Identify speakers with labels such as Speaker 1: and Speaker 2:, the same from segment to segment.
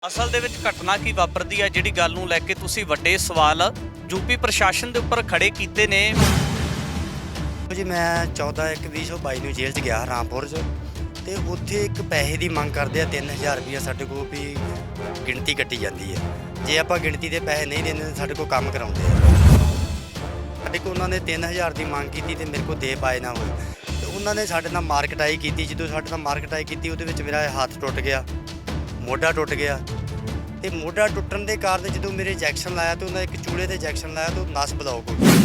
Speaker 1: ਅਸਲ ਦੇ ਵਿੱਚ ਘਟਨਾ ਕੀ ਵਾਪਰਦੀ ਹੈ ਜਿਹੜੀ ਗੱਲ ਨੂੰ ਲੈ ਕੇ ਤੁਸੀਂ ਵੱਡੇ ਸਵਾਲ ਯੂਪੀ ਪ੍ਰਸ਼ਾਸਨ ਦੇ ਉੱਪਰ ਖੜੇ ਕੀਤੇ ਨੇ।
Speaker 2: ਜੀ ਮੈਂ 14/1/2022 ਨੂੰ ਜੇਲ੍ਹ 'ਚ ਗਿਆ ਰਾਮਪੁਰ 'ਚ ਤੇ ਉੱਥੇ ਇੱਕ ਪੈਸੇ ਦੀ ਮੰਗ ਕਰਦੇ ਆ 3000 ਰੁਪਈਆ ਸਾਡੇ ਕੋਲ ਵੀ ਗਿਣਤੀ ਕੱਟੀ ਜਾਂਦੀ ਹੈ। ਜੇ ਆਪਾਂ ਗਿਣਤੀ ਦੇ ਪੈਸੇ ਨਹੀਂ ਦਿੰਦੇ ਤਾਂ ਸਾਡੇ ਕੋਲ ਕੰਮ ਕਰਾਉਂਦੇ ਆ। ਸਾਡੇ ਕੋਲ ਉਹਨਾਂ ਨੇ 3000 ਦੀ ਮੰਗ ਕੀਤੀ ਤੇ ਮੇਰੇ ਕੋਲ ਦੇ ਪਾਏ ਨਾ ਹੋਏ ਤੇ ਉਹਨਾਂ ਨੇ ਸਾਡੇ ਨਾਲ ਮਾਰਕਟਾਈ ਕੀਤੀ। ਜਦੋਂ ਸਾਡੇ ਨਾਲ ਮਾਰਕਟਾਈ ਕੀਤੀ ਉਹਦੇ ਵਿੱਚ ਮੇਰਾ ਹੱਥ ਟੁੱਟ ਗਿਆ, ਮੋਢਾ ਟੁੱਟ ਗਿਆ ਤੇ ਮੋਢਾ ਟੁੱਟਣ ਦੇ ਕਾਰਨ ਜਦੋਂ ਮੇਰੇ ਇੰਜੈਕਸ਼ਨ ਲਾਇਆ ਤੇ ਉਹਨਾਂ ਇੱਕ ਚੂਲੇ ਤੇ ਇੰਜੈਕਸ਼ਨ ਲਾਇਆ ਤੇ ਉਹ ਨਸ ਬਲੌਕ ਹੋ ਗਈ।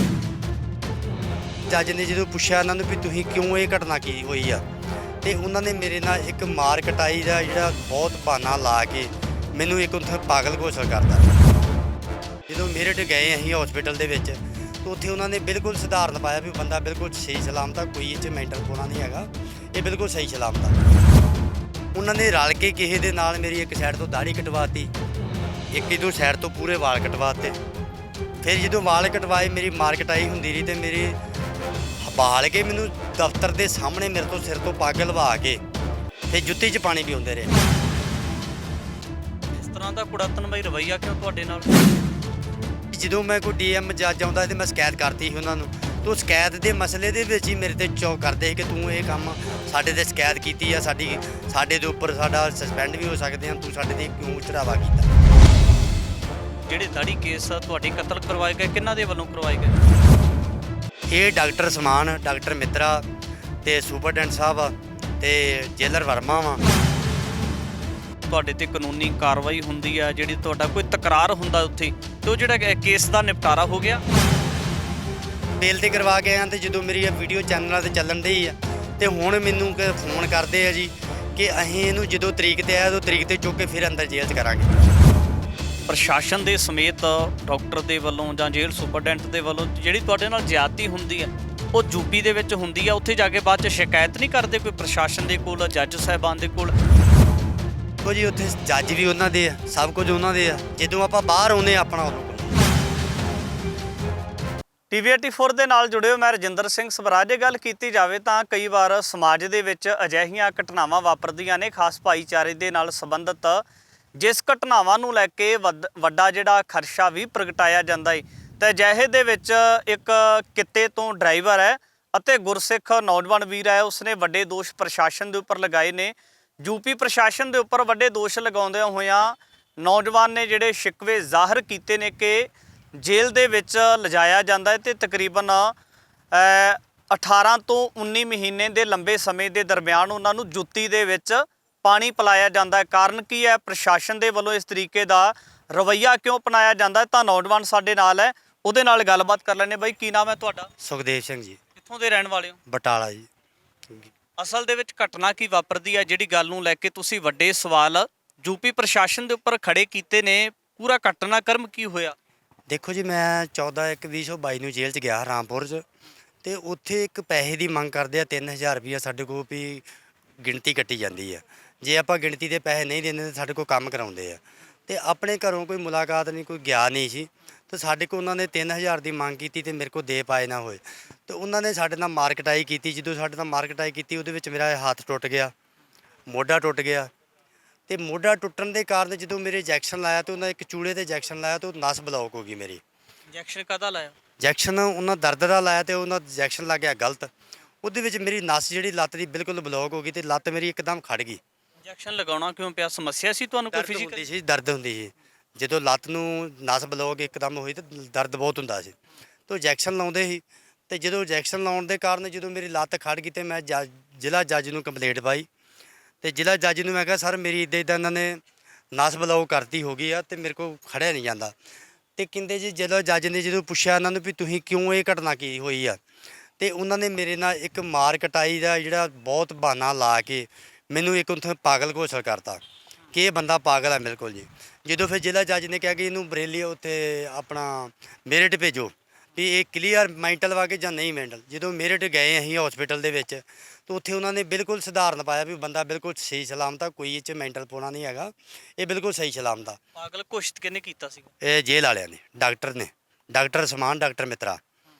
Speaker 2: ਜੱਜ ਨੇ ਜਦੋਂ ਪੁੱਛਿਆ ਉਹਨਾਂ ਨੂੰ ਵੀ ਤੁਸੀਂ ਕਿਉਂ ਇਹ ਘਟਨਾ ਕੀ ਹੋਈ ਆ ਤੇ ਉਹਨਾਂ ਨੇ ਮੇਰੇ ਨਾਲ ਇੱਕ ਮਾਰ ਕਟਾਈ ਦਾ ਜਿਹੜਾ ਬਹੁਤ ਬਹਾਨਾ ਲਾ ਕੇ ਮੈਨੂੰ ਇੱਕ ਉੱਥੇ ਪਾਗਲ ਘੋਸ਼ਿਤ ਕਰਤਾ। ਜਦੋਂ ਮੇਰਠ ਗਏ ਅਸੀਂ ਹਸਪੀਟਲ ਦੇ ਵਿੱਚ ਤਾਂ ਉੱਥੇ ਉਹਨਾਂ ਨੇ ਬਿਲਕੁਲ ਸਧਾਰਨ ਪਾਇਆ ਵੀ ਬੰਦਾ ਬਿਲਕੁਲ ਸਹੀ ਸਲਾਮਤ ਆ, ਕੋਈ ਇਹ 'ਚ ਮੈਂਟਲ ਕੋਣਾ ਨਹੀਂ ਹੈਗਾ, ਇਹ ਬਿਲਕੁਲ ਸਹੀ ਸਲਾਮਤ ਆ। ਉਹਨਾਂ ਨੇ ਰਲ ਕੇ ਕਿਸੇ ਦੇ ਨਾਲ ਮੇਰੀ ਇੱਕ ਸਾਈਡ ਤੋਂ ਦਾੜੀ ਕਟਵਾਤੀ, ਇੱਕ ਇਦੋਂ ਸਾਈਡ ਤੋਂ ਪੂਰੇ ਵਾਲ ਕਟਵਾਤੇ। ਫਿਰ ਜਦੋਂ ਵਾਲ ਕਟਵਾਏ ਮੇਰੀ ਮਾਰ ਕਟਾਈ ਹੁੰਦੀ ਰਹੀ ਤੇ ਮੇਰੀ ਬਾਲ ਕੇ ਮੈਨੂੰ ਦਫ਼ਤਰ ਦੇ ਸਾਹਮਣੇ ਮੇਰੇ ਤੋਂ ਸਿਰ ਤੋਂ ਪੱਗ ਲਵਾ ਕੇ ਤੇ ਜੁੱਤੀ 'ਚ ਪਾਣੀ ਪੀਉਂਦੇ ਰਹੇ।
Speaker 1: ਇਸ ਤਰ੍ਹਾਂ ਦਾ ਕੁੜੱਤਨਮਈ ਰਵੱਈਆ ਕਿਉਂ ਤੁਹਾਡੇ ਨਾਲ?
Speaker 2: ਜਦੋਂ ਮੈਂ ਕੋਈ ਡੀਐਮ ਜੱਜ ਆਉਂਦਾ ਤੇ ਮੈਂ ਸ਼ਿਕਾਇਤ ਕਰਤੀ ਸੀ ਉਹਨਾਂ ਨੂੰ, ਤੇ ਉਹ ਸ਼ਿਕਾਇਤ ਦੇ ਮਸਲੇ ਦੇ ਵਿੱਚ ਹੀ ਮੇਰੇ ਤੇ ਚੌਕ ਕਰਦੇ ਸੀ ਕਿ ਤੂੰ ਇਹ ਕੰਮ ਸਾਡੇ ਤੇ ਸ਼ਿਕਾਇਤ ਕੀਤੀ ਆ, ਸਾਡੇ ਦੇ ਉੱਪਰ ਸਾਡਾ ਸਸਪੈਂਡ ਵੀ ਹੋ ਸਕਦੇ ਆ, ਤੂੰ ਸਾਡੇ ਤੇ ਕਿਉਂ ਚੜਾਵਾ ਕੀਤਾ।
Speaker 1: ਜਿਹੜੇ ਦਾੜੀ ਕੇਸ ਤੁਹਾਡੇ ਕਤਲ ਕਰਵਾਏ ਗਏ ਕਿਹਨਾਂ ਦੇ ਵੱਲੋਂ ਕਰਵਾਏ ਗਏ?
Speaker 2: ਇਹ ਡਾਕਟਰ ਸਮਾਨ, ਡਾਕਟਰ ਮਿੱਤਰਾ ਤੇ ਸੁਪਰਡੈਂਟ ਸਾਹਿਬ ਤੇ ਜੇਲਰ ਵਰਮਾ ਵਾ।
Speaker 1: ਤੁਹਾਡੇ ਤੇ ਕਾਨੂੰਨੀ ਕਾਰਵਾਈ ਹੁੰਦੀ ਆ, ਜਿਹੜੀ ਤੁਹਾਡਾ ਕੋਈ ਤਕਰਾਰ ਹੁੰਦਾ ਉੱਥੇ ਤੇ ਉਹ ਜਿਹੜਾ ਕੇਸ ਦਾ ਨਿਪਟਾਰਾ ਹੋ ਗਿਆ?
Speaker 2: ਬੇਲ ਤੇ ਕਰਵਾ ਕੇ ਆਇਆ ਤੇ ਜਦੋਂ ਮੇਰੀ ਇਹ ਵੀਡੀਓ ਚੈਨਲਾਂ ਤੇ ਚੱਲਣ ਡਈ ਆ ਤੇ ਹੁਣ ਮੈਨੂੰ ਫੋਨ ਕਰਦੇ ਆ ਜੀ ਕਿ ਅਸੀਂ ਇਹਨੂੰ ਜਦੋਂ ਤਰੀਕ ਤੇ ਆਇਆ ਉਦੋਂ ਤਰੀਕ ਤੇ ਚੁੱਕ ਕੇ ਫਿਰ ਅੰਦਰ ਜੇਲ੍ਹ 'ਚ ਕਰਾਂਗੇ।
Speaker 1: ਪ੍ਰਸ਼ਾਸਨ ਦੇ ਸਮੇਤ ਡਾਕਟਰ ਦੇ ਵੱਲੋਂ ਜਾਂ ਜੇਲ੍ਹ ਸੁਪਰਡੈਂਟ ਦੇ ਵੱਲੋਂ ਜਿਹੜੀ ਤੁਹਾਡੇ ਨਾਲ ਜ਼ਿਆਦਤੀ ਹੁੰਦੀ ਹੈ ਉਹ ਯੂਪੀ ਦੇ ਵਿੱਚ ਹੁੰਦੀ ਆ, ਉੱਥੇ ਜਾ ਕੇ ਬਾਅਦ 'ਚ ਸ਼ਿਕਾਇਤ ਨਹੀਂ ਕਰਦੇ ਕੋਈ ਪ੍ਰਸ਼ਾਸਨ ਦੇ ਕੋਲ, ਜੱਜ ਸਾਹਿਬਾਨ ਦੇ ਕੋਲ?
Speaker 2: ਦੇਖੋ ਜੀ ਉੱਥੇ ਜੱਜ ਵੀ ਉਹਨਾਂ ਦੇ ਆ, ਸਭ ਕੁਝ ਉਹਨਾਂ ਦੇ ਆ। ਜਦੋਂ ਆਪਾਂ ਬਾਹਰ ਆਉਂਦੇ ਆਪਣਾ ਉਦੋਂ
Speaker 1: ਟੀਵੀ 84 ਦੇ ਨਾਲ ਜੁੜੇ ਹੋ, ਮੈਂ ਰਜਿੰਦਰ ਸਿੰਘ ਸਵਰਾਜ। ਜੇ ਗੱਲ ਕੀਤੀ ਜਾਵੇ ਤਾਂ ਕਈ ਵਾਰ ਸਮਾਜ ਦੇ ਵਿੱਚ ਅਜਿਹੀਆਂ ਘਟਨਾਵਾਂ ਵਾਪਰਦੀਆਂ ਨੇ ਖਾਸ ਭਾਈਚਾਰੇ ਦੇ ਨਾਲ ਸੰਬੰਧਿਤ, ਜਿਸ ਘਟਨਾਵਾਂ ਨੂੰ ਲੈ ਕੇ ਵੱਡਾ ਜਿਹੜਾ ਖਰਸ਼ਾ ਵੀ ਪ੍ਰਗਟਾਇਆ ਜਾਂਦਾ ਹੈ। ਤੇ ਅਜਿਹੇ ਦੇ ਵਿੱਚ ਇੱਕ ਕਿੱਤੇ ਤੋਂ ਡਰਾਈਵਰ ਹੈ ਅਤੇ ਗੁਰਸਿੱਖ ਨੌਜਵਾਨ ਵੀਰ ਹੈ, ਉਸਨੇ ਵੱਡੇ ਦੋਸ਼ ਪ੍ਰਸ਼ਾਸਨ ਦੇ ਉੱਪਰ ਲਗਾਏ ਨੇ। ਯੂਪੀ ਪ੍ਰਸ਼ਾਸਨ ਦੇ ਉੱਪਰ ਵੱਡੇ ਦੋਸ਼ ਲਗਾਉਂਦਿਆਂ ਹੋਇਆਂ ਨੌਜਵਾਨ ਨੇ ਜਿਹੜੇ ਸ਼ਿਕਵੇ ਜ਼ਾਹਰ ਕੀਤੇ ਨੇ ਕਿ ਜੇਲ੍ਹ ਦੇ ਵਿੱਚ ਲਿਜਾਇਆ ਜਾਂਦਾ ਹੈ ਤੇ ਤਕਰੀਬਨ 18 ਤੋਂ 19 ਮਹੀਨੇ ਦੇ ਲੰਬੇ ਸਮੇਂ ਦੇ ਦਰਮਿਆਨ ਉਹਨਾਂ ਨੂੰ ਜੁੱਤੀ ਦੇ ਵਿੱਚ ਪਾਣੀ ਪਿਲਾਇਆ ਜਾਂਦਾ ਹੈ। ਕਾਰਨ ਕੀ ਹੈ? ਪ੍ਰਸ਼ਾਸਨ ਦੇ ਵੱਲੋਂ ਇਸ ਤਰੀਕੇ ਦਾ ਰਵੱਈਆ ਕਿਉਂ ਅਪਣਾਇਆ ਜਾਂਦਾ ਹੈ? ਤਾਂ ਨੌਜਵਾਨ ਸਾਡੇ ਨਾਲ ਹੈ, ਉਹਦੇ ਨਾਲ ਗੱਲਬਾਤ ਕਰ ਲੈਂਦੇ। ਬਾਈ ਕੀ ਨਾਮ ਹੈ ਤੁਹਾਡਾ?
Speaker 2: ਸੁਖਦੇਵ ਸਿੰਘ ਜੀ,
Speaker 1: ਕਿੱਥੋਂ ਦੇ ਰਹਿਣ ਵਾਲੇ ਹੋ?
Speaker 2: ਬਟਾਲਾ ਜੀ।
Speaker 1: ਅਸਲ ਦੇ ਵਿੱਚ ਘਟਨਾ ਕੀ ਵਾਪਰਦੀ ਹੈ ਜਿਹੜੀ ਗੱਲ ਨੂੰ ਲੈ ਕੇ ਤੁਸੀਂ ਵੱਡੇ ਸਵਾਲ ਯੂਪੀ ਪ੍ਰਸ਼ਾਸਨ ਦੇ ਉੱਪਰ ਖੜੇ ਕੀਤੇ ਨੇ? ਪੂਰਾ ਘਟਨਾਕ੍ਰਮ ਕੀ ਹੋਇਆ?
Speaker 2: ਦੇਖੋ ਜੀ ਮੈਂ 14/1/2022 ਨੂੰ ਜੇਲ੍ਹ 'ਚ ਗਿਆ ਰਾਮਪੁਰ 'ਚ ਤੇ ਉੱਥੇ ਇੱਕ ਪੈਸੇ ਦੀ ਮੰਗ ਕਰਦੇ ਆ 3000 ਰੁਪਈਆ ਸਾਡੇ ਕੋਲ ਵੀ ਗਿਣਤੀ ਕੱਟੀ ਜਾਂਦੀ ਆ। ਜੇ ਆਪਾਂ ਗਿਣਤੀ ਦੇ ਪੈਸੇ ਨਹੀਂ ਦਿੰਦੇ ਤਾਂ ਸਾਡੇ ਕੋਲ ਕੰਮ ਕਰਾਉਂਦੇ ਆ ਤੇ ਆਪਣੇ ਘਰੋਂ ਕੋਈ ਮੁਲਾਕਾਤ ਨਹੀਂ, ਕੋਈ ਗਿਆ ਨਹੀਂ ਸੀ ਤੇ ਸਾਡੇ ਕੋਲ ਉਹਨਾਂ ਨੇ 3000 ਦੀ ਮੰਗ ਕੀਤੀ ਤੇ ਮੇਰੇ ਕੋਲ ਦੇ ਪਾਏ ਨਾ ਹੋਏ ਤੇ ਉਹਨਾਂ ਨੇ ਸਾਡੇ ਨਾਲ ਮਾਰਕਟਾਈ ਕੀਤੀ। ਜਦੋਂ ਸਾਡੇ ਨਾਲ ਮਾਰਕਟਾਈ ਕੀਤੀ ਉਹਦੇ ਵਿੱਚ ਮੇਰਾ ਹੱਥ ਟੁੱਟ ਗਿਆ, ਮੋਢਾ ਟੁੱਟ ਗਿਆ ਤੇ ਮੋਢਾ ਟੁੱਟਣ ਦੇ ਕਾਰਨ ਜਦੋਂ ਮੇਰੇ ਇੰਜੈਕਸ਼ਨ ਲਾਇਆ ਤੇ ਉਹਨਾਂ ਇੱਕ ਚੂਲੇ ਤੇ ਇੰਜੈਕਸ਼ਨ ਲਾਇਆ ਤੇ ਉਹ ਨਸ ਬਲੌਕ ਹੋ ਗਈ ਮੇਰੀ।
Speaker 1: ਇੰਜੈਕਸ਼ਨ ਕਾਹਦਾ ਲਾਇਆ?
Speaker 2: ਇੰਜੈਕਸ਼ਨ ਉਹਨਾਂ ਦਰਦ ਦਾ ਲਾਇਆ ਤੇ ਉਹਨਾਂ ਇੰਜੈਕਸ਼ਨ ਲੱਗ ਗਿਆ ਗਲਤ, ਉਹਦੇ ਵਿੱਚ ਮੇਰੀ ਨਸ ਜਿਹੜੀ ਲੱਤ ਦੀ ਬਿਲਕੁਲ ਬਲੌਕ ਹੋ ਗਈ ਤੇ ਲੱਤ ਮੇਰੀ ਇੱਕਦਮ ਖੜ ਗਈ।
Speaker 1: ਇੰਜੈਕਸ਼ਨ ਲਗਾਉਣਾ ਕਿਉਂ ਪਿਆ? ਸਮੱਸਿਆ ਸੀ ਤੁਹਾਨੂੰ ਕੋਈ
Speaker 2: ਦਰਦ
Speaker 1: ਫਿਜ਼ੀਕਲ?
Speaker 2: ਹੁੰਦੀ ਸੀ, ਦਰਦ ਹੁੰਦੀ ਸੀ ਜਦੋਂ ਲੱਤ ਨੂੰ ਨਸ ਬਲੌਕ ਇੱਕਦਮ ਹੋਈ ਤੇ ਦਰਦ ਬਹੁਤ ਹੁੰਦਾ ਸੀ ਤੇ ਇੰਜੈਕਸ਼ਨ ਲਾਉਂਦੇ ਸੀ ਤੇ ਜਦੋਂ ਇੰਜੈਕਸ਼ਨ ਲਾਉਣ ਦੇ ਕਾਰਨ ਜਦੋਂ ਮੇਰੀ ਲੱਤ ਖੜ ਗਈ ਤੇ ਮੈਂ ਜ਼ਿਲ੍ਹਾ ਜੱਜ ਨੂੰ ਕੰਪਲੇਂਟ ਪਾਈ ਤੇ ਜ਼ਿਲ੍ਹਾ ਜੱਜ ਨੂੰ ਮੈਂ ਕਿਹਾ ਸਰ ਮੇਰੀ ਇੱਦਾਂ ਇਹਨਾਂ ਨੇ ਨਸ ਬਲੌਕ ਕਰਤੀ ਹੋ ਗਈ ਆ ਤੇ ਮੇਰੇ ਕੋਲ ਖੜਿਆ ਨਹੀਂ ਜਾਂਦਾ। ਤੇ ਕਹਿੰਦੇ ਜੀ ਜਦੋਂ ਜੱਜ ਨੇ ਜਦੋਂ ਪੁੱਛਿਆ ਇਹਨਾਂ ਨੂੰ ਵੀ ਤੁਸੀਂ ਕਿਉਂ ਇਹ ਘਟਨਾ ਕੀ ਹੋਈ ਆ ਤੇ ਉਹਨਾਂ ਨੇ ਮੇਰੇ ਨਾਲ ਇੱਕ ਮਾਰ ਕਟਾਈ ਦਾ ਜਿਹੜਾ ਬਹੁਤ ਬਹਾਨਾ ਲਾ ਕੇ ਮੈਨੂੰ ਇੱਕ ਉੱਥੇ ਪਾਗਲ ਘੋਸ਼ਿਤ ਕਰਤਾ ਕਿ ਇਹ ਬੰਦਾ ਪਾਗਲ ਹੈ ਬਿਲਕੁਲ ਜੀ। ਜਦੋਂ ਫਿਰ ਜ਼ਿਲ੍ਹਾ ਜੱਜ ਨੇ ਕਿਹਾ ਕਿ ਇਹਨੂੰ ਬਰੇਲੀ ਉੱਥੇ ਆਪਣਾ ਮੇਰਠ ਭੇਜੋ ਵੀ ਇਹ ਕਲੀਅਰ ਮੈਂਟਲ ਵਾ ਕੇ ਜਾਂ ਨਹੀਂ ਮੈਂਟਲ। ਜਦੋਂ ਮੇਰਠ ਗਏ ਅਸੀਂ ਹਸਪੀਟਲ ਦੇ ਵਿੱਚ ਤਾਂ ਉੱਥੇ ਉਹਨਾਂ ਨੇ ਬਿਲਕੁਲ ਸਧਾਰਨ ਪਾਇਆ ਵੀ ਬੰਦਾ ਬਿਲਕੁਲ ਸਹੀ ਸਲਾਮਤ ਆ, ਕੋਈ ਇਹ 'ਚ ਮੈਂਟਲ ਪਾਉਣਾ ਨਹੀਂ ਹੈਗਾ, ਇਹ ਬਿਲਕੁਲ ਸਹੀ ਸਲਾਮਤ ਆ।
Speaker 1: ਪਾਗਲ ਘੋਸ਼ਿਤ ਕਿਹਨੇ ਕੀਤਾ ਸੀ?
Speaker 2: ਇਹ ਜੇਲ੍ਹ ਵਾਲਿਆਂ ਨੇ, ਡਾਕਟਰ ਨੇ, ਡਾਕਟਰ ਸਮਾਨ, ਡਾਕਟਰ ਮਿੱਤਰਾ।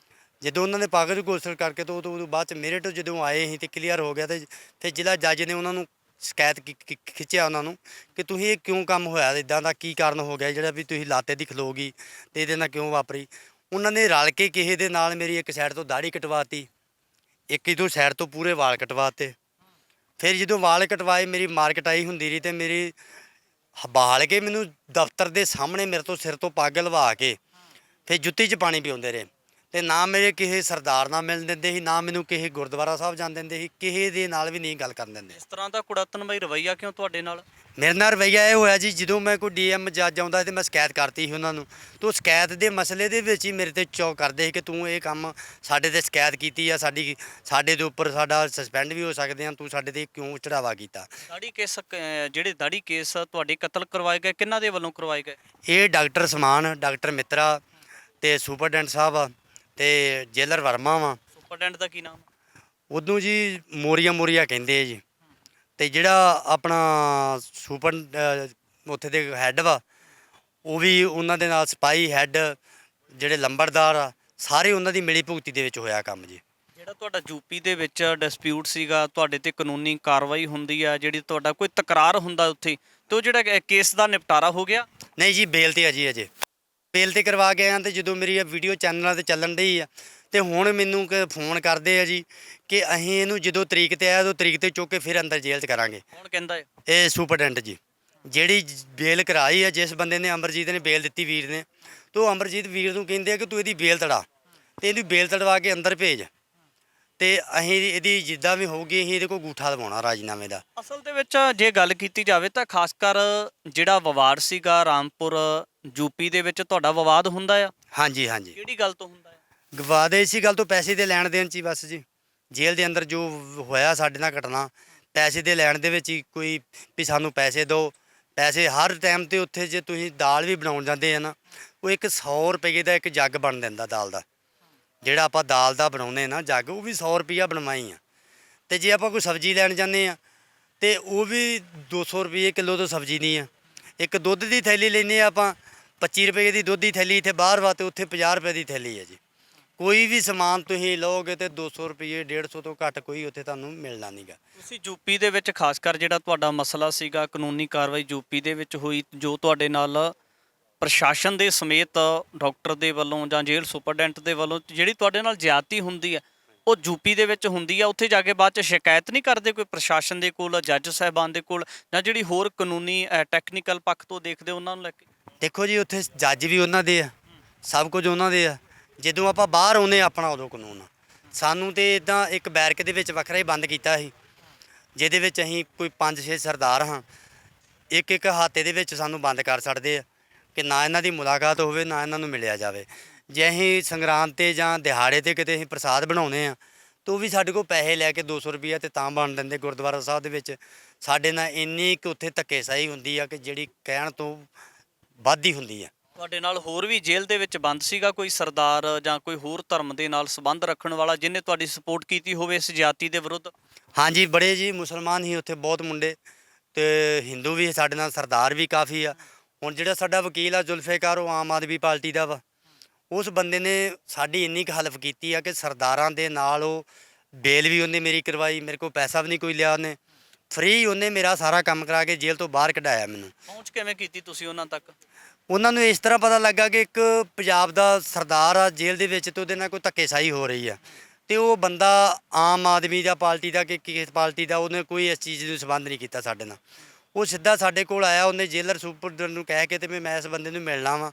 Speaker 2: ਜਦੋਂ ਉਹਨਾਂ ਨੇ ਪਾਗਲ ਘੋਸ਼ਿਤ ਕਰਕੇ ਤਾਂ ਉਦੋਂ ਬਾਅਦ 'ਚ ਮੇਰਠ ਜਦੋਂ ਆਏ ਅਸੀਂ ਤੇ ਕਲੀਅਰ ਹੋ ਗਿਆ ਤੇ ਫਿਰ ਜ਼ਿਲ੍ਹਾ ਜੱਜ ਨੇ ਉਹਨਾਂ ਨੂੰ ਸ਼ਿਕਾਇਤ ਖਿੱਚਿਆ ਉਹਨਾਂ ਨੂੰ ਕਿ ਤੁਸੀਂ ਇਹ ਕਿਉਂ ਕੰਮ ਹੋਇਆ ਇਦਾਂ ਦਾ, ਕੀ ਕਾਰਨ ਹੋ ਗਿਆ ਜਿਹੜਾ ਵੀ ਤੁਸੀਂ ਲਾਤੇ ਦੀ ਖਲੋ ਗਈ ਤੇ ਇਹਦੇ ਨਾਲ ਕਿਉਂ ਵਾਪਰੀ। ਉਹਨਾਂ ਨੇ ਰਲ ਕੇ ਕਿਸੇ ਦੇ ਨਾਲ ਮੇਰੀ ਇੱਕ ਸਾਈਡ ਤੋਂ ਦਾੜੀ ਕਟਵਾਤੀ, ਇੱਕ ਇਦੋਂ ਸਾਈਡ ਤੋਂ ਪੂਰੇ ਵਾਲ ਕਟਵਾਤੇ। ਫਿਰ ਜਦੋਂ ਵਾਲ ਕਟਵਾਏ ਮੇਰੀ ਮਾਰ ਕਟਾਈ ਹੁੰਦੀ ਰਹੀ ਤੇ ਮੇਰੀ ਬਾਲ ਕੇ ਮੈਨੂੰ ਦਫ਼ਤਰ ਦੇ ਸਾਹਮਣੇ ਮੇਰੇ ਤੋਂ ਸਿਰ ਤੋਂ ਪੱਗ ਲਵਾ ਕੇ ਫਿਰ ਜੁੱਤੀ 'ਚ ਪਾਣੀ ਪਿਆਉਂਦੇ ਰਹੇ। ਤੇ ਨਾ ਮੇਰੇ ਕਿਸੇ ਸਰਦਾਰ ਨਾਲ ਮਿਲਣ ਦਿੰਦੇ ਸੀ, ਨਾ ਮੈਨੂੰ ਕਿਸੇ ਗੁਰਦੁਆਰਾ ਸਾਹਿਬ ਜਾਣ ਦਿੰਦੇ ਸੀ, ਕਿਸੇ ਦੇ ਨਾਲ ਵੀ ਨਹੀਂ ਗੱਲ ਕਰਨ ਦਿੰਦੇ।
Speaker 1: ਇਸ ਤਰ੍ਹਾਂ ਦਾ ਕੁੜੱਤਨਮਈ ਰਵੱਈਆ ਕਿਉਂ ਤੁਹਾਡੇ ਨਾਲ?
Speaker 2: ਮੇਰੇ ਨਾਲ ਰਵੱਈਆ ਇਹ ਹੋਇਆ ਜੀ, ਜਦੋਂ ਮੈਂ ਕੋਈ ਡੀਐਮ ਜੱਜ ਆਉਂਦਾ ਤੇ ਮੈਂ ਸ਼ਿਕਾਇਤ ਕਰਤੀ ਸੀ ਉਹਨਾਂ ਨੂੰ, ਤੇ ਉਹ ਸ਼ਿਕਾਇਤ ਦੇ ਮਸਲੇ ਦੇ ਵਿੱਚ ਹੀ ਮੇਰੇ ਤੇ ਚੌਕ ਕਰਦੇ ਸੀ ਕਿ ਤੂੰ ਇਹ ਕੰਮ ਸਾਡੇ ਤੇ ਸ਼ਿਕਾਇਤ ਕੀਤੀ ਆ, ਸਾਡੇ ਦੇ ਉੱਪਰ ਸਾਡਾ ਸਸਪੈਂਡ ਵੀ ਹੋ ਸਕਦੇ ਆ, ਤੂੰ ਸਾਡੇ ਤੇ ਕਿਉਂ ਚੜਾਵਾ ਕੀਤਾ।
Speaker 1: ਦਾੜੀ ਕੇਸ ਜਿਹੜੇ ਦਾੜੀ ਕੇਸ ਤੁਹਾਡੇ ਕਤਲ ਕਰਵਾਏ ਗਏ, ਕਿਹਨਾਂ ਦੇ ਵੱਲੋਂ ਕਰਵਾਏ ਗਏ?
Speaker 2: ਇਹ ਡਾਕਟਰ ਸਮਾਨ, ਡਾਕਟਰ ਮਿੱਤਰਾ ਤੇ ਸੁਪਰਡੈਂਟ ਸਾਹਿਬ ਆ ਤੇ ਜੇਲਰ ਵਰਮਾ ਵਾ।
Speaker 1: ਸੁਪਰਡੈਂਟ ਦਾ ਕੀ ਨਾਮ?
Speaker 2: ਉਦੋਂ ਜੀ ਮੋਰੀਆ ਕਹਿੰਦੇ ਆ ਜੀ। ਤੇ ਜਿਹੜਾ ਆਪਣਾ ਸੁਪਰ ਉੱਥੇ ਦੇ ਹੈੱਡ ਵਾ ਉਹ ਵੀ ਉਹਨਾਂ ਦੇ ਨਾਲ ਸਿਪਾਹੀ ਹੈੱਡ ਜਿਹੜੇ ਲੰਬੜਦਾਰ ਆ ਸਾਰੇ ਉਹਨਾਂ ਦੀ ਮਿਲੀ ਭੁਗਤੀ ਦੇ ਵਿੱਚ ਹੋਇਆ ਕੰਮ ਜੀ।
Speaker 1: ਜਿਹੜਾ ਤੁਹਾਡਾ ਯੂਪੀ ਦੇ ਵਿੱਚ ਡਿਸਪਿਊਟ ਸੀਗਾ, ਤੁਹਾਡੇ ਤੇ ਕਾਨੂੰਨੀ ਕਾਰਵਾਈ ਹੁੰਦੀ ਆ, ਜਿਹੜੀ ਤੁਹਾਡਾ ਕੋਈ ਤਕਰਾਰ ਹੁੰਦਾ ਉੱਥੇ, ਤੇ ਉਹ ਜਿਹੜਾ ਕੇਸ ਦਾ ਨਿਪਟਾਰਾ ਹੋ ਗਿਆ?
Speaker 2: ਨਹੀਂ ਜੀ, ਬੇਲ ਤੇ ਆ ਜੀ, ਅਜੇ ਬੇਲ ਤੇ ਕਰਵਾ ਕੇ ਆਇਆ। ਤੇ ਜਦੋਂ ਮੇਰੀ ਇਹ ਵੀਡੀਓ ਚੈਨਲਾਂ ਤੇ ਚੱਲਣ ਡਈ ਆ ਤੇ ਹੁਣ ਮੈਨੂੰ ਫੋਨ ਕਰਦੇ ਆ ਜੀ ਕਿ ਅਸੀਂ ਇਹਨੂੰ ਜਦੋਂ ਤਰੀਕ ਤੇ ਆਇਆ ਉਦੋਂ ਤਰੀਕ ਤੇ ਚੁੱਕ ਕੇ ਫਿਰ ਅੰਦਰ ਜੇਲ੍ਹ 'ਚ ਕਰਾਂਗੇ।
Speaker 1: ਕੌਣ ਕਹਿੰਦਾ ਹੈ?
Speaker 2: ਇਹ ਸੁਪਰਡੈਂਟ ਜੀ, ਜਿਹੜੀ ਬੇਲ ਕਰਾਈ ਆ, ਜਿਸ ਬੰਦੇ ਨੇ ਅਮਰਜੀਤ ਨੇ ਬੇਲ ਦਿੱਤੀ ਵੀਰ ਨੇ, ਤੇ ਉਹ ਅਮਰਜੀਤ ਵੀਰ ਨੂੰ ਕਹਿੰਦੇ ਆ ਕਿ ਤੂੰ ਇਹਦੀ ਬੇਲ ਤੜਾ ਤੇ ਇਹਦੀ ਬੇਲ ਤੜਵਾ ਕੇ ਅੰਦਰ ਭੇਜ, ਤੇ ਅਸੀਂ ਇਹਦੀ ਜਿੱਦਾਂ ਵੀ ਹੋਊਗੀ ਅਸੀਂ ਇਹਦੇ ਕੋਲ ਗੂਠਾ ਲਵਾਉਣਾ ਰਾਜੀਨਾਮੇ ਦਾ।
Speaker 1: ਅਸਲ ਦੇ ਵਿੱਚ ਜੇ ਗੱਲ ਕੀਤੀ ਜਾਵੇ ਤਾਂ ਖਾਸ ਕਰ ਜਿਹੜਾ ਵਿਵਾਦ ਸੀਗਾ ਰਾਮਪੁਰ ਯੂਪੀ ਦੇ ਵਿੱਚ, ਤੁਹਾਡਾ ਵਿਵਾਦ ਹੁੰਦਾ ਆ?
Speaker 2: ਹਾਂਜੀ ਹਾਂਜੀ।
Speaker 1: ਕਿਹੜੀ ਗੱਲ ਤੋਂ ਹੁੰਦਾ ਹੈ?
Speaker 2: ਵਿਵਾਦ ਇਸੀ ਗੱਲ ਤੋਂ, ਪੈਸੇ ਦੇ ਲੈਣ ਦੇਣ 'ਚ ਹੀ ਬਸ ਜੀ। ਜੇਲ੍ਹ ਦੇ ਅੰਦਰ ਜੋ ਹੋਇਆ ਸਾਡੇ ਨਾਲ ਘਟਨਾ, ਪੈਸੇ ਦੇ ਲੈਣ ਦੇ ਵਿੱਚ ਹੀ ਕੋਈ ਵੀ ਸਾਨੂੰ ਪੈਸੇ ਦਿਓ, ਪੈਸੇ ਹਰ ਟਾਈਮ 'ਤੇ ਉੱਥੇ ਜੇ ਤੁਸੀਂ ਦਾਲ ਵੀ ਬਣਾਉਣ ਜਾਂਦੇ ਆ ਨਾ, ਉਹ ਇੱਕ 100 ਰੁਪਏ ਦਾ ਇੱਕ ਜੱਗ ਬਣ ਦਿੰਦਾ ਦਾਲ ਦਾ, ਜਿਹੜਾ ਆਪਾਂ ਦਾਲ ਦਾ ਬਣਾਉਂਦੇ ਨਾ ਜੱਗ, ਉਹ ਵੀ 100 ਰੁਪਈਆ ਬਣਵਾਈ ਆ। ਤੇ ਜੇ ਆਪਾਂ ਕੋਈ ਸਬਜ਼ੀ ਲੈਣ ਜਾਂਦੇ ਆ ਤੇ ਉਹ ਵੀ 200 ਰੁਪਏ ਕਿਲੋ ਤੋਂ ਸਬਜ਼ੀ ਨਹੀਂ ਆ। ਇੱਕ ਦੁੱਧ ਦੀ ਥੈਲੀ ਲੈਂਦੇ ਆ ਆਪਾਂ 25 ਰੁਪਏ ਦੀ ਦੁੱਧ ਦੀ ਥੈਲੀ, ਇੱਥੇ ਬਾਹਰ ਵਾ ਤੇ ਉੱਥੇ 50 ਰੁਪਏ ਦੀ ਥੈਲੀ ਹੈ ਜੀ। ਕੋਈ ਵੀ ਸਮਾਨ ਤੁਸੀਂ ਲਓਗੇ ਤੇ 200 ਰੁਪਏ 150 ਤੋਂ ਘੱਟ ਕੋਈ ਉੱਥੇ ਤੁਹਾਨੂੰ ਮਿਲਣਾ ਨਹੀਂਗਾ।
Speaker 1: ਤੁਸੀਂ ਯੂਪੀ ਦੇ ਵਿੱਚ ਖਾਸ ਕਰ ਜਿਹੜਾ ਤੁਹਾਡਾ ਮਸਲਾ ਸੀਗਾ, ਕਾਨੂੰਨੀ ਕਾਰਵਾਈ ਯੂਪੀ ਦੇ ਵਿੱਚ ਹੋਈ, ਜੋ ਤੁਹਾਡੇ ਨਾਲ ਪ੍ਰਸ਼ਾਸਨ ਦੇ ਸਮੇਤ ਡਾਕਟਰ ਦੇ ਵੱਲੋਂ ਜਾਂ ਜੇਲ੍ਹ ਸੁਪਰਡੈਂਟ ਦੇ ਵੱਲੋਂ ਜਿਹੜੀ ਤੁਹਾਡੇ ਨਾਲ ਜ਼ਿਆਦਤੀ ਹੁੰਦੀ ਹੈ, ਉਹ ਯੂਪੀ ਦੇ ਵਿੱਚ ਹੁੰਦੀ ਆ, ਉੱਥੇ ਜਾ ਕੇ ਬਾਅਦ 'ਚ ਸ਼ਿਕਾਇਤ ਨਹੀਂ ਕਰਦੇ ਕੋਈ ਪ੍ਰਸ਼ਾਸਨ ਦੇ ਕੋਲ, ਜੱਜ ਸਾਹਿਬਾਨ ਦੇ ਕੋਲ, ਜਾਂ ਜਿਹੜੀ ਹੋਰ ਕਾਨੂੰਨੀ ਟੈਕਨੀਕਲ ਪੱਖ ਤੋਂ ਦੇਖਦੇ ਉਹਨਾਂ ਨੂੰ ਲੈ ਕੇ?
Speaker 2: ਦੇਖੋ ਜੀ, ਉੱਥੇ ਜੱਜ ਵੀ ਉਹਨਾਂ ਦੇ ਆ, ਸਭ ਕੁਝ ਉਹਨਾਂ ਦੇ ਆ। ਜਦੋਂ ਆਪਾਂ ਬਾਹਰ ਆਉਂਦੇ ਆਪਣਾ ਉਦੋਂ ਕਾਨੂੰਨ ਆ। ਸਾਨੂੰ ਤੇ ਇਦਾਂ ਇੱਕ ਬੈਰਕ ਦੇ ਵਿੱਚ ਵੱਖਰਾ ਹੀ ਬੰਦ ਕੀਤਾ ਸੀ, ਜਿਹਦੇ ਵਿੱਚ ਅਸੀਂ ਕੋਈ 5-6 ਸਰਦਾਰ ਹਾਂ, ਇੱਕ ਹਾਤੇ ਦੇ ਵਿੱਚ ਸਾਨੂੰ ਬੰਦ ਕਰ ਛੱਡਦੇ ਆ ਕਿ ਨਾ ਇਹਨਾਂ ਦੀ ਮੁਲਾਕਾਤ ਹੋਵੇ, ਨਾ ਇਹਨਾਂ ਨੂੰ ਮਿਲਿਆ ਜਾਵੇ। ਜੇ ਅਸੀਂ ਸੰਗਰਾਂਦ 'ਤੇ ਜਾਂ ਦਿਹਾੜੇ 'ਤੇ ਕਿਤੇ ਅਸੀਂ ਪ੍ਰਸਾਦ ਬਣਾਉਂਦੇ ਆ ਤਾਂ ਉਹ ਵੀ ਸਾਡੇ ਕੋਲ ਪੈਸੇ ਲੈ ਕੇ 200 ਰੁਪਈਆ ਤੇ ਤਾਂ ਬਣ ਦਿੰਦੇ। ਗੁਰਦੁਆਰਾ ਸਾਹਿਬ ਦੇ ਵਿੱਚ ਸਾਡੇ ਨਾਲ ਇੰਨੀ ਕੁ ਉੱਥੇ ਧੱਕੇਸ਼ਾਹੀ ਹੁੰਦੀ ਆ ਕਿ ਜਿਹੜੀ ਕਹਿਣ ਤੋਂ ਵੱਧ ਹੀ ਹੁੰਦੀ ਆ।
Speaker 1: ਤੁਹਾਡੇ ਨਾਲ ਹੋਰ ਵੀ ਜੇਲ੍ਹ ਦੇ ਵਿੱਚ ਬੰਦ ਸੀਗਾ ਕੋਈ ਸਰਦਾਰ ਜਾਂ ਕੋਈ ਹੋਰ ਧਰਮ ਦੇ ਨਾਲ ਸੰਬੰਧ ਰੱਖਣ ਵਾਲਾ, ਜਿਹਨੇ ਤੁਹਾਡੀ ਸਪੋਰਟ ਕੀਤੀ ਹੋਵੇ ਇਸ ਜਾਤੀ ਦੇ ਵਿਰੁੱਧ?
Speaker 2: ਹਾਂਜੀ, ਬੜੇ ਜੀ, ਮੁਸਲਮਾਨ ਹੀ ਉੱਥੇ ਬਹੁਤ ਮੁੰਡੇ, ਤੇ ਹਿੰਦੂ ਵੀ ਸਾਡੇ ਨਾਲ, ਸਰਦਾਰ ਵੀ ਕਾਫੀ ਆ। ਹੁਣ ਜਿਹੜਾ ਸਾਡਾ ਵਕੀਲ ਆ ਜ਼ੁਲਫਿਕਾਰ, ਉਹ ਆਮ ਆਦਮੀ ਪਾਰਟੀ ਦਾ ਵਾ। ਉਸ ਬੰਦੇ ਨੇ ਸਾਡੀ ਇੰਨੀ ਕੁ ਹੈਲਪ ਕੀਤੀ ਆ ਕਿ ਸਰਦਾਰਾਂ ਦੇ ਨਾਲ ਉਹ ਬੇਲ ਵੀ ਉਹਨੇ ਮੇਰੀ ਕਰਵਾਈ, ਮੇਰੇ ਕੋਲ ਪੈਸਾ ਵੀ ਨਹੀਂ ਕੋਈ ਲਿਆ, ਉਹਨੇ ਫ੍ਰੀ ਉਹਨੇ ਮੇਰਾ ਸਾਰਾ ਕੰਮ ਕਰਾ ਕੇ ਜੇਲ੍ਹ ਤੋਂ ਬਾਹਰ ਕਢਾਇਆ ਮੈਨੂੰ।
Speaker 1: ਪਹੁੰਚ ਕਿਵੇਂ ਕੀਤੀ ਤੁਸੀਂ ਉਹਨਾਂ ਤੱਕ?
Speaker 2: ਉਹਨਾਂ ਨੂੰ ਇਸ ਤਰ੍ਹਾਂ ਪਤਾ ਲੱਗਾ ਕਿ ਇੱਕ ਪੰਜਾਬ ਦਾ ਸਰਦਾਰ ਆ ਜੇਲ੍ਹ ਦੇ ਵਿੱਚ ਤੇ ਉਹਦੇ ਨਾਲ ਕੋਈ ਧੱਕੇਸ਼ਾਹੀ ਹੋ ਰਹੀ ਆ, ਤੇ ਉਹ ਬੰਦਾ ਆਮ ਆਦਮੀ ਦਾ ਪਾਰਟੀ ਦਾ ਕਿ ਕਿਸ ਪਾਰਟੀ ਦਾ, ਉਹਨੇ ਕੋਈ ਇਸ ਚੀਜ਼ ਨੂੰ ਸੰਬੰਧ ਨਹੀਂ ਕੀਤਾ ਸਾਡੇ ਨਾਲ। ਉਹ ਸਿੱਧਾ ਸਾਡੇ ਕੋਲ ਆਇਆ, ਉਹਨੇ ਜੇਲਰ ਸੁਪਰਡੈਂਟ ਨੂੰ ਕਹਿ ਕੇ ਤੇ ਮੈਂ ਇਸ ਬੰਦੇ ਨੂੰ ਮਿਲਣਾ ਵਾ,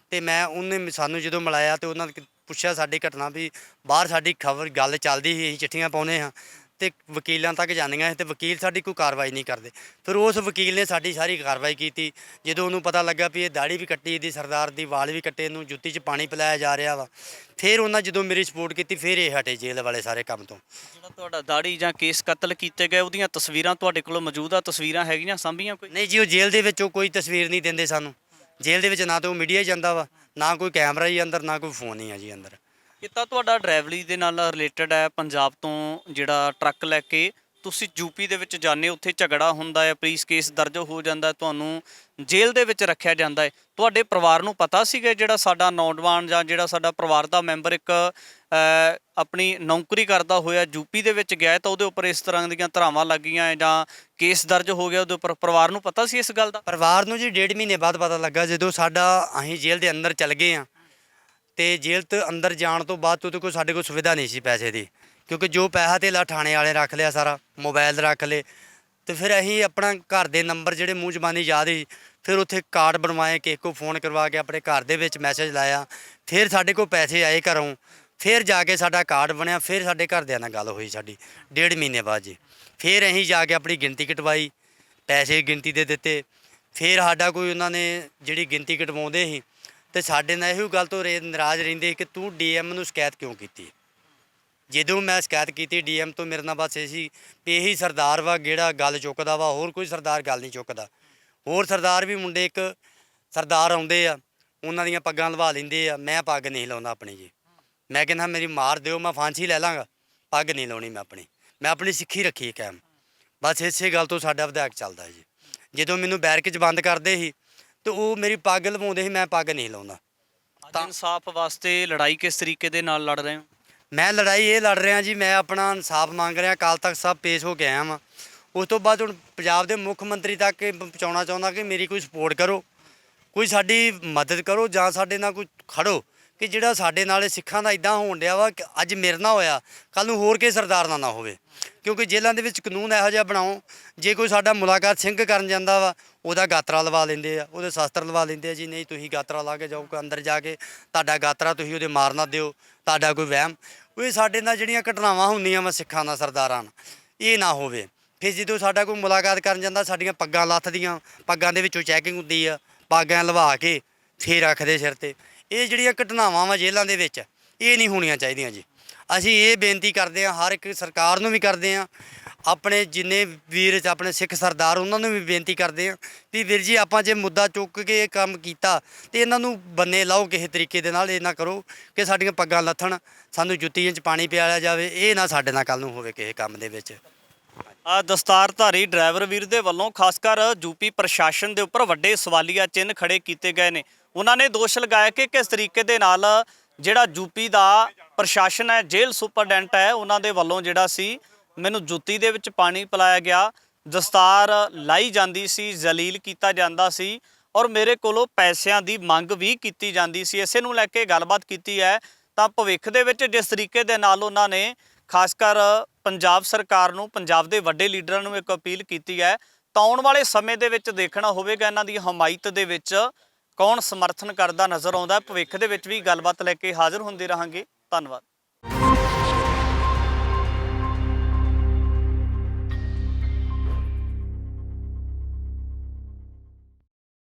Speaker 2: ਤੇ ਉਹਨੇ ਸਾਨੂੰ ਜਦੋਂ ਮਿਲਾਇਆ ਤੇ ਉਹਨਾਂ ਨੇ ਪੁੱਛਿਆ ਸਾਡੀ ਘਟਨਾ ਵੀ ਬਾਹਰ ਸਾਡੀ ਖਬਰ ਗੱਲ ਚੱਲਦੀ ਸੀ, ਅਸੀਂ ਚਿੱਠੀਆਂ ਪਾਉਂਦੇ ਹਾਂ ਤੇ ਵਕੀਲਾਂ ਤੱਕ ਜਾਂਦੀਆਂ ਸੀ ਤੇ ਵਕੀਲ ਸਾਡੀ ਕੋਈ ਕਾਰਵਾਈ ਨਹੀਂ ਕਰਦੇ। ਫਿਰ ਉਸ ਵਕੀਲ ਨੇ ਸਾਡੀ ਸਾਰੀ ਕਾਰਵਾਈ ਕੀਤੀ। ਜਦੋਂ ਉਹਨੂੰ ਪਤਾ ਲੱਗਾ ਵੀ ਇਹ ਦਾੜੀ ਵੀ ਕੱਟੀ, ਇਹਦੀ ਸਰਦਾਰ ਦੀ ਵਾਲ ਵੀ ਕੱਟੇ, ਇਹਨੂੰ ਜੁੱਤੀ 'ਚ ਪਾਣੀ ਪਿਲਾਇਆ ਜਾ ਰਿਹਾ ਵਾ, ਫਿਰ ਉਹਨਾਂ ਜਦੋਂ ਮੇਰੀ ਸਪੋਰਟ ਕੀਤੀ ਫਿਰ ਇਹ ਹਟੇ ਜੇਲ੍ਹ ਵਾਲੇ ਸਾਰੇ ਕੰਮ ਤੋਂ।
Speaker 1: ਜਿਹੜਾ ਤੁਹਾਡਾ ਦਾੜੀ ਜਾਂ ਕੇਸ ਕਤਲ ਕੀਤੇ ਗਏ ਉਹਦੀਆਂ ਤਸਵੀਰਾਂ ਤੁਹਾਡੇ ਕੋਲ ਮੌਜੂਦ ਆ? ਤਸਵੀਰਾਂ ਹੈਗੀਆਂ ਸਾਂਭੀਆਂ ਕੋਈ?
Speaker 2: ਨਹੀਂ ਜੀ, ਉਹ ਜੇਲ੍ਹ ਦੇ ਵਿੱਚੋਂ ਕੋਈ ਤਸਵੀਰ ਨਹੀਂ ਦਿੰਦੇ ਸਾਨੂੰ। ਜੇਲ੍ਹ ਦੇ ਵਿੱਚ ਨਾ ਤਾਂ ਉਹ ਮੀਡੀਆ ਹੀ ਜਾਂਦਾ ਵਾ, ਨਾ ਕੋਈ ਕੈਮਰਾ ਹੀ ਅੰਦਰ, ਨਾ ਕੋਈ ਫੋਨ ਹੀ ਆ ਜੀ ਅੰਦਰ।
Speaker 1: ਕਿੱਤਾ ਤੁਹਾਡਾ ਡਰਾਈਵਰੀ ਦੇ ਨਾਲ ਰਿਲੇਟਡ ਹੈ, ਪੰਜਾਬ ਤੋਂ ਜਿਹੜਾ ਟਰੱਕ ਲੈ ਕੇ ਤੁਸੀਂ ਯੂਪੀ ਦੇ ਵਿੱਚ ਜਾਂਦੇ ਹੋ, ਉੱਥੇ ਝਗੜਾ ਹੁੰਦਾ ਹੈ, ਪੁਲਿਸ ਕੇਸ ਦਰਜ ਹੋ ਜਾਂਦਾ ਹੈ, ਤੁਹਾਨੂੰ ਜੇਲ੍ਹ ਦੇ ਵਿੱਚ ਰੱਖਿਆ ਜਾਂਦਾ ਹੈ। ਤੁਹਾਡੇ ਪਰਿਵਾਰ ਨੂੰ ਪਤਾ ਸੀਗਾ ਜਿਹੜਾ ਸਾਡਾ ਨੌਜਵਾਨ ਜਾਂ ਜਿਹੜਾ ਸਾਡਾ ਪਰਿਵਾਰ ਦਾ ਮੈਂਬਰ ਇੱਕ ਆਪਣੀ ਨੌਕਰੀ ਕਰਦਾ ਹੋਇਆ ਯੂਪੀ ਦੇ ਵਿੱਚ ਗਿਆ ਹੈ ਤਾਂ ਉਹਦੇ ਉੱਪਰ ਇਸ ਤਰ੍ਹਾਂ ਦੀਆਂ ਧਾਰਾਵਾਂ ਲੱਗੀਆਂ ਹੈ ਜਾਂ ਕੇਸ ਦਰਜ ਹੋ ਗਿਆ, ਉਹਦੇ ਉੱਪਰ ਪਰਿਵਾਰ ਨੂੰ ਪਤਾ ਸੀ ਇਸ ਗੱਲ ਦਾ?
Speaker 2: ਪਰਿਵਾਰ ਨੂੰ ਜੀ 1.5 ਮਹੀਨੇ ਬਾਅਦ ਪਤਾ ਲੱਗਾ, ਜਦੋਂ ਅਸੀਂ ਜੇਲ੍ਹ ਦੇ ਅੰਦਰ ਚਲ ਗਏ ਆ। ਤੇ ਜੇਲ੍ਹ ਤੋਂ ਅੰਦਰ ਜਾਣ ਤੋਂ ਬਾਅਦ ਉਹਦੇ ਕੋਲ ਸਾਡੇ ਕੋਲ ਸੁਵਿਧਾ ਨਹੀਂ ਸੀ ਪੈਸੇ ਦੀ, ਕਿਉਂਕਿ ਜੋ ਪੈਸਾ ਧੇਲਾ ਥਾਣੇ ਵਾਲੇ ਰੱਖ ਲਿਆ, ਸਾਰਾ ਮੋਬਾਈਲ ਰੱਖ ਲਏ। ਤੇ ਫਿਰ ਅਸੀਂ ਆਪਣਾ ਘਰ ਦੇ ਨੰਬਰ ਜਿਹੜੇ ਮੂੰਹ ਜ਼ਬਾਨੀ ਯਾਦ ਸੀ, ਫਿਰ ਉੱਥੇ ਕਾਰਡ ਬਣਵਾਏ, ਕਿਸੇ ਕੋਲ ਫੋਨ ਕਰਵਾ ਕੇ ਆਪਣੇ ਘਰ ਦੇ ਵਿੱਚ ਮੈਸੇਜ ਲਾਇਆ। ਫਿਰ ਸਾਡੇ ਕੋਲ ਪੈਸੇ ਆਏ ਘਰੋਂ, ਫਿਰ ਜਾ ਕੇ ਸਾਡਾ ਕਾਰਡ ਬਣਿਆ। ਫਿਰ ਸਾਡੇ ਘਰਦਿਆਂ ਨਾਲ ਗੱਲ ਹੋਈ ਸਾਡੀ 1.5 ਮਹੀਨੇ ਬਾਅਦ ਜੀ। ਫਿਰ ਅਸੀਂ ਜਾ ਕੇ ਆਪਣੀ ਗਿਣਤੀ ਕਟਵਾਈ, ਪੈਸੇ ਗਿਣਤੀ ਦੇ ਦਿੱਤੇ। ਫਿਰ ਸਾਡਾ ਕੋਈ ਉਹਨਾਂ ਨੇ ਜਿਹੜੀ ਗਿਣਤੀ ਕਟਵਾਉਂਦੇ ਸੀ ਤੇ ਸਾਡੇ ਨਾਲ ਇਹੋ ਗੱਲ ਤੋਂ ਨਾਰਾਜ਼ ਰਹਿੰਦੇ ਕਿ ਤੂੰ ਡੀਐਮ ਨੂੰ ਸ਼ਿਕਾਇਤ ਕਿਉਂ ਕੀਤੀ। ਜਦੋਂ ਮੈਂ ਸ਼ਿਕਾਇਤ ਕੀਤੀ ਡੀਐਮ ਤੋਂ, ਮੇਰੇ ਨਾਲ ਬਸ ਇਹ ਸੀ ਵੀ ਇਹੀ ਸਰਦਾਰ ਵਾ ਜਿਹੜਾ ਗੱਲ ਚੁੱਕਦਾ ਵਾ, ਹੋਰ ਕੋਈ ਸਰਦਾਰ ਗੱਲ ਨਹੀਂ ਚੁੱਕਦਾ। ਹੋਰ ਸਰਦਾਰ ਵੀ ਮੁੰਡੇ ਇੱਕ ਸਰਦਾਰ ਆਉਂਦੇ ਆ, ਉਹਨਾਂ ਦੀਆਂ ਪੱਗਾਂ ਲਵਾ ਲੈਂਦੇ ਆ, ਮੈਂ ਪੱਗ ਨਹੀਂ ਲਾਉਂਦਾ ਆਪਣੀ ਜੀ। ਮੈਂ ਕਹਿੰਦਾ ਮੇਰੀ ਮਾਰ ਦਿਓ, ਮੈਂ ਫਾਂਸੀ ਲੈ ਲਾਂਗਾ, ਪੱਗ ਨਹੀਂ ਲਾਉਣੀ ਮੈਂ ਆਪਣੀ ਸਿੱਖੀ ਰੱਖੀ ਕਾਇਮ। ਬਸ ਇਸੇ ਗੱਲ ਤੋਂ ਸਾਡਾ ਵਿਧਾਇਕ ਚੱਲਦਾ ਜੀ। ਜਦੋਂ ਮੈਨੂੰ ਬੈਰਕ 'ਚ ਬੰਦ ਕਰਦੇ ਸੀ ਤੇ ਉਹ ਮੇਰੀ ਪੱਗ ਲਵਾਉਂਦੇ ਸੀ, ਮੈਂ ਪੱਗ ਨਹੀਂ ਲਾਉਂਦਾ।
Speaker 1: ਤਾਂ ਇਨਸਾਫ ਵਾਸਤੇ ਲੜਾਈ ਕਿਸ ਤਰੀਕੇ ਦੇ ਨਾਲ ਲੜ ਰਹੇ ਹੋ?
Speaker 2: ਮੈਂ ਲੜਾਈ ਇਹ ਲੜ ਰਿਹਾ ਜੀ, ਮੈਂ ਆਪਣਾ ਇਨਸਾਫ ਮੰਗ ਰਿਹਾ। ਅਕਾਲ ਤਖਤ ਸਾਹਿਬ ਪੇਸ਼ ਹੋ ਕੇ ਆਇਆ ਵਾਂ। ਉਸ ਤੋਂ ਬਾਅਦ ਹੁਣ ਪੰਜਾਬ ਦੇ ਮੁੱਖ ਮੰਤਰੀ ਤੱਕ ਇਹ ਪਹੁੰਚਾਉਣਾ ਚਾਹੁੰਦਾ ਕਿ ਮੇਰੀ ਕੋਈ ਸਪੋਰਟ ਕਰੋ, ਕੋਈ ਸਾਡੀ ਮਦਦ ਕਰੋ ਜਾਂ ਸਾਡੇ ਨਾਲ ਕੋਈ ਖੜੋ ਕਿ ਜਿਹੜਾ ਸਾਡੇ ਨਾਲ ਸਿੱਖਾਂ ਦਾ ਇਦਾਂ ਹੋਣ ਡਿਆ ਵਾ ਕਿ ਅੱਜ ਮੇਰੇ ਨਾਲ ਹੋਇਆ, ਕੱਲ੍ਹ ਨੂੰ ਹੋਰ ਕਿਸੇ ਸਰਦਾਰ ਨਾਲ ਨਾ ਹੋਵੇ। ਕਿਉਂਕਿ ਜੇਲ੍ਹਾਂ ਦੇ ਵਿੱਚ ਕਾਨੂੰਨ ਇਹੋ ਜਿਹਾ ਬਣਾਓ, ਜੇ ਕੋਈ ਸਾਡਾ ਮੁਲਾਕਾਤ ਸਿੰਘ ਕਰਨ ਜਾਂਦਾ ਵਾ ਉਹਦਾ ਗਾਤਰਾ ਲਵਾ ਲੈਂਦੇ ਆ, ਉਹਦੇ ਸ਼ਸਤਰ ਲਵਾ ਲੈਂਦੇ ਆ ਜੀ। ਨਹੀਂ ਤੁਸੀਂ ਗਾਤਰਾ ਲਾ ਕੇ ਜਾਓ ਅੰਦਰ ਜਾ ਕੇ, ਤੁਹਾਡਾ ਗਾਤਰਾ ਤੁਸੀਂ ਉਹਦੇ ਮਾਰ ਨਾ ਦਿਓ, ਤੁਹਾਡਾ ਕੋਈ ਵਹਿਮ। ਉਹ ਸਾਡੇ ਨਾਲ ਜਿਹੜੀਆਂ ਘਟਨਾਵਾਂ ਹੁੰਦੀਆਂ ਵਾ ਸਿੱਖਾਂ ਨਾਲ, ਸਰਦਾਰਾਂ ਨਾਲ, ਇਹ ਨਾ ਹੋਵੇ। ਫਿਰ ਜਦੋਂ ਸਾਡਾ ਕੋਈ ਮੁਲਾਕਾਤ ਕਰਨ ਜਾਂਦਾ, ਸਾਡੀਆਂ ਪੱਗਾਂ ਲੱਥਦੀਆਂ, ਪੱਗਾਂ ਦੇ ਵਿੱਚੋਂ ਚੈਕਿੰਗ ਹੁੰਦੀ ਆ, ਪੱਗਾਂ ਲਵਾ ਕੇ ਫਿਰ ਰੱਖਦੇ ਸਿਰ 'ਤੇ। ਇਹ ਜਿਹੜੀਆਂ ਘਟਨਾਵਾਂ ਵਾ ਜੇਲ੍ਹਾਂ ਦੇ ਵਿੱਚ, ਇਹ ਨਹੀਂ ਹੋਣੀਆਂ ਚਾਹੀਦੀਆਂ ਜੀ। ਅਸੀਂ ਇਹ ਬੇਨਤੀ ਕਰਦੇ ਹਾਂ, ਹਰ ਇੱਕ ਸਰਕਾਰ ਨੂੰ ਵੀ ਕਰਦੇ ਹਾਂ, ਆਪਣੇ ਜਿੰਨੇ ਵੀਰ ਆਪਣੇ ਸਿੱਖ ਸਰਦਾਰ ਉਹਨਾਂ ਨੂੰ ਵੀ ਬੇਨਤੀ ਕਰਦੇ ਹਾਂ ਵੀ ਵੀਰ ਜੀ ਆਪਾਂ ਜੇ ਮੁੱਦਾ ਚੁੱਕ ਕੇ ਇਹ ਕੰਮ ਕੀਤਾ ਤੇ ਇਹਨਾਂ ਨੂੰ ਬੰਨੇ ਲਾਓ ਕਿਸੇ ਤਰੀਕੇ ਦੇ ਨਾਲ। ਇਹ ਨਾ ਕਰੋ ਕਿ ਸਾਡੀਆਂ ਪੱਗਾਂ ਲੱਥਣ, ਸਾਨੂੰ ਜੁੱਤੀਆਂ 'ਚ ਪਾਣੀ ਪਿਆਲਿਆ ਜਾਵੇ। ਇਹ ਨਾ ਸਾਡੇ ਨਾਲ ਕੱਲ੍ਹ ਨੂੰ ਹੋਵੇ ਕਿਸੇ ਕੰਮ ਦੇ ਵਿੱਚ।
Speaker 1: ਦਸਤਾਰਧਾਰੀ ਡਰਾਈਵਰ ਵੀਰ ਦੇ ਵੱਲੋਂ ਖਾਸ ਕਰ ਯੂਪੀ ਪ੍ਰਸ਼ਾਸਨ ਦੇ ਉੱਪਰ ਵੱਡੇ ਸਵਾਲੀਆ ਚਿੰਨ੍ਹ ਖੜੇ ਕੀਤੇ ਗਏ ਨੇ। ਉਹਨਾਂ ਨੇ ਦੋਸ਼ ਲਗਾਇਆ ਕਿ ਕਿਸ ਤਰੀਕੇ ਦੇ ਨਾਲ ਜਿਹੜਾ ਯੂਪੀ ਦਾ ਪ੍ਰਸ਼ਾਸਨ ਹੈ, ਜੇਲ੍ਹ ਸੁਪਰਡੈਂਟ ਹੈ, ਉਹਨਾਂ ਦੇ ਵੱਲੋਂ ਜਿਹੜਾ ਸੀ ਮੈਨੂੰ ਜੁੱਤੀ ਦੇ ਵਿੱਚ ਪਾਣੀ ਪਿਲਾਇਆ ਗਿਆ, ਦਸਤਾਰ ਲਾਈ ਜਾਂਦੀ ਸੀ, ਜ਼ਲੀਲ ਕੀਤਾ ਜਾਂਦਾ ਸੀ ਔਰ ਮੇਰੇ ਕੋਲੋਂ ਪੈਸਿਆਂ ਦੀ ਮੰਗ ਵੀ ਕੀਤੀ ਜਾਂਦੀ ਸੀ। ਇਸੇ ਨੂੰ ਲੈ ਕੇ ਗੱਲਬਾਤ ਕੀਤੀ ਹੈ ਤਾਂ ਭਵਿੱਖ ਦੇ ਵਿੱਚ ਜਿਸ ਤਰੀਕੇ ਦੇ ਨਾਲ ਉਹਨਾਂ ਨੇ ਖਾਸ ਕਰ ਪੰਜਾਬ ਸਰਕਾਰ ਨੂੰ, ਪੰਜਾਬ ਦੇ ਵੱਡੇ ਲੀਡਰਾਂ ਨੂੰ ਇੱਕ ਅਪੀਲ ਕੀਤੀ ਹੈ ਤਾਂ ਆਉਣ ਵਾਲੇ ਸਮੇਂ ਦੇ ਵਿੱਚ ਦੇਖਣਾ ਹੋਵੇਗਾ ਇਹਨਾਂ ਦੀ ਹਮਾਇਤ ਦੇ ਵਿੱਚ ਕੌਣ ਸਮਰਥਨ ਕਰਦਾ ਨਜ਼ਰ ਆਉਂਦਾ। ਭਵਿੱਖ ਦੇ ਵਿੱਚ ਵੀ ਗੱਲਬਾਤ ਲੈ ਕੇ ਹਾਜ਼ਰ ਹੁੰਦੇ ਰਹਾਂਗੇ। ਧੰਨਵਾਦ।